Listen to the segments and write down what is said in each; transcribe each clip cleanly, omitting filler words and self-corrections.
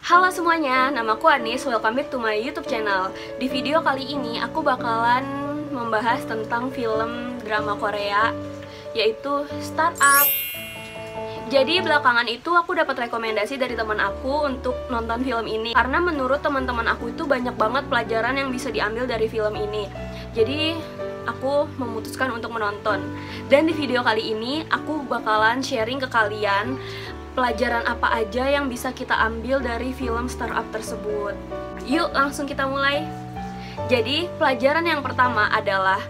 Halo semuanya, namaku Anis, welcome back to my YouTube channel. Di video kali ini aku bakalan membahas tentang film drama Korea, yaitu Startup. Jadi belakangan itu aku dapat rekomendasi dari teman aku untuk nonton film ini, karena menurut teman-teman aku itu banyak banget pelajaran yang bisa diambil dari film ini. Jadi aku memutuskan untuk menonton. Dan di video kali ini aku bakalan sharing ke kalian pelajaran apa aja yang bisa kita ambil dari film Startup tersebut. Yuk langsung kita mulai. Jadi pelajaran yang pertama adalah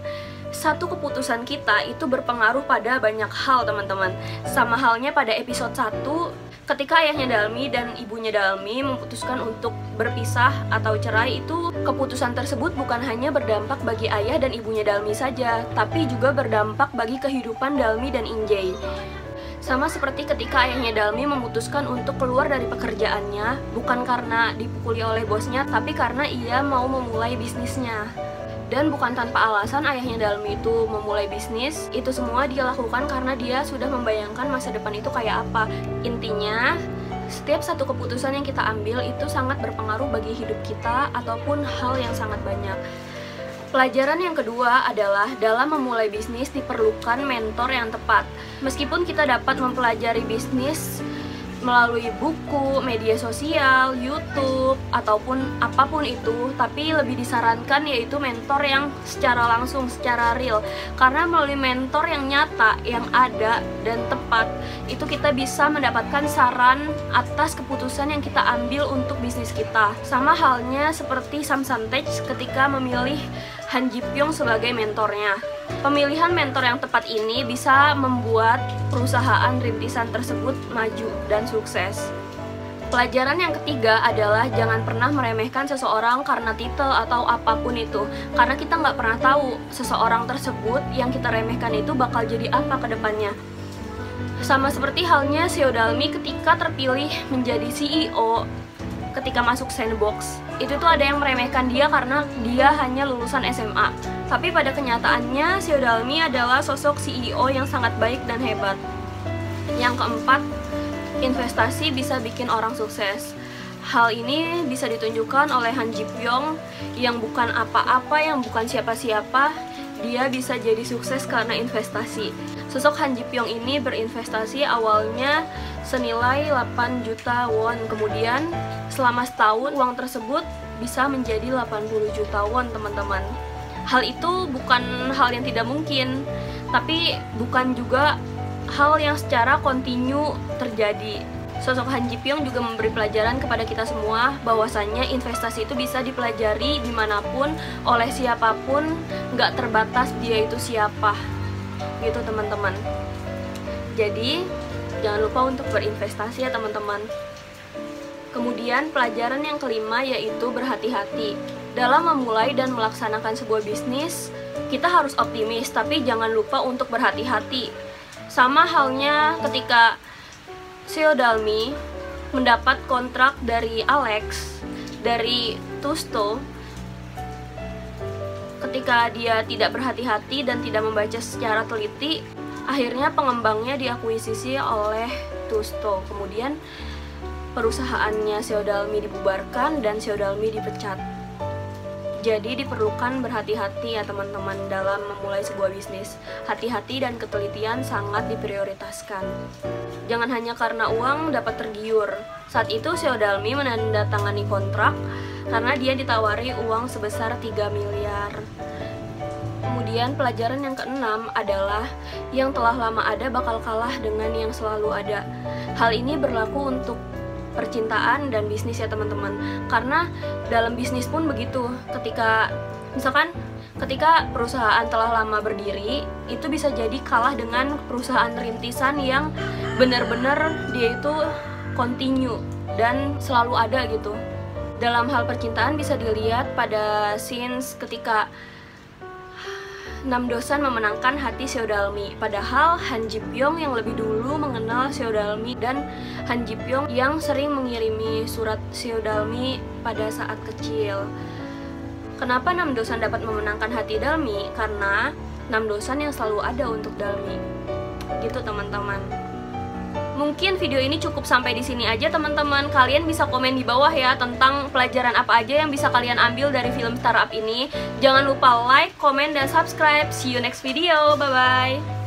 satu keputusan kita itu berpengaruh pada banyak hal, teman-teman. Sama halnya pada episode 1, ketika ayahnya Dalmi dan ibunya Dalmi memutuskan untuk berpisah atau cerai, itu keputusan tersebut bukan hanya berdampak bagi ayah dan ibunya Dalmi saja, tapi juga berdampak bagi kehidupan Dalmi dan Injae. Sama seperti ketika ayahnya Dalmi memutuskan untuk keluar dari pekerjaannya, bukan karena dipukuli oleh bosnya, tapi karena ia mau memulai bisnisnya. Dan bukan tanpa alasan ayahnya Dalmi itu memulai bisnis, itu semua dia lakukan karena dia sudah membayangkan masa depan itu kayak apa. Intinya, setiap satu keputusan yang kita ambil itu sangat berpengaruh bagi hidup kita ataupun hal yang sangat banyak. Pelajaran yang kedua adalah dalam memulai bisnis diperlukan mentor yang tepat. Meskipun kita dapat mempelajari bisnis melalui buku, media sosial, YouTube, ataupun apapun itu, tapi lebih disarankan yaitu mentor yang secara langsung, secara real. Karena melalui mentor yang nyata, yang ada dan tepat, itu kita bisa mendapatkan saran atas keputusan yang kita ambil untuk bisnis kita. Sama halnya seperti Sam Santage ketika memilih Han Ji Pyong sebagai mentornya. Pemilihan mentor yang tepat ini bisa membuat perusahaan rintisan tersebut maju dan sukses. Pelajaran yang ketiga adalah jangan pernah meremehkan seseorang karena titel atau apapun itu, karena kita nggak pernah tahu seseorang tersebut yang kita remehkan itu bakal jadi apa ke depannya. Sama seperti halnya Seo Dalmi ketika terpilih menjadi CEO ketika masuk Sandbox. Itu tuh ada yang meremehkan dia karena dia hanya lulusan SMA. Tapi pada kenyataannya Seo Dalmi adalah sosok CEO yang sangat baik dan hebat. Yang keempat, investasi bisa bikin orang sukses. Hal ini bisa ditunjukkan oleh Han Ji Pyong yang bukan apa-apa, yang bukan siapa-siapa. Dia bisa jadi sukses karena investasi. Sosok Han Ji Pyong ini berinvestasi awalnya senilai 8 juta won. Kemudian selama setahun uang tersebut bisa menjadi 80 juta won, teman-teman. Hal itu bukan hal yang tidak mungkin, tapi bukan juga hal yang secara kontinu terjadi. Sosok Han Ji Pyong juga memberi pelajaran kepada kita semua bahwasannya investasi itu bisa dipelajari dimanapun, oleh siapapun, nggak terbatas dia itu siapa, gitu teman-teman. Jadi jangan lupa untuk berinvestasi ya teman-teman. Kemudian pelajaran yang kelima yaitu berhati-hati. Dalam memulai dan melaksanakan sebuah bisnis, kita harus optimis, tapi jangan lupa untuk berhati-hati. Sama halnya ketika Seo Dalmi mendapat kontrak dari Alex, dari Tusto, ketika dia tidak berhati-hati dan tidak membaca secara teliti, akhirnya pengembangnya diakuisisi oleh Tusto. Kemudian perusahaannya Seo Dalmi dibubarkan dan Seo Dalmi dipecat. Jadi diperlukan berhati-hati ya teman-teman dalam memulai sebuah bisnis. Hati-hati dan ketelitian sangat diprioritaskan. Jangan hanya karena uang dapat tergiur. Saat itu Seo Dalmi menandatangani kontrak karena dia ditawari uang sebesar 3 miliar. Kemudian pelajaran yang keenam adalah yang telah lama ada bakal kalah dengan yang selalu ada. Hal ini berlaku untuk percintaan dan bisnis ya teman-teman. Karena dalam bisnis pun begitu. Ketika perusahaan telah lama berdiri, itu bisa jadi kalah dengan perusahaan rintisan yang benar-benar dia itu continue dan selalu ada gitu. Dalam hal percintaan bisa dilihat pada scenes ketika Nam Do-san memenangkan hati Seo Dalmi, padahal Han Ji Pyong yang lebih dulu mengenal Seo Dalmi dan Han Ji Pyong yang sering mengirimi surat Seo Dalmi pada saat kecil. Kenapa Nam Do-san dapat memenangkan hati Dalmi? Karena 6 dosan yang selalu ada untuk Dalmi. Gitu teman-teman. Mungkin video ini cukup sampai di sini aja teman-teman. Kalian bisa komen di bawah ya tentang pelajaran apa aja yang bisa kalian ambil dari film Startup ini. Jangan lupa like, comment, dan subscribe. See you next video. Bye-bye.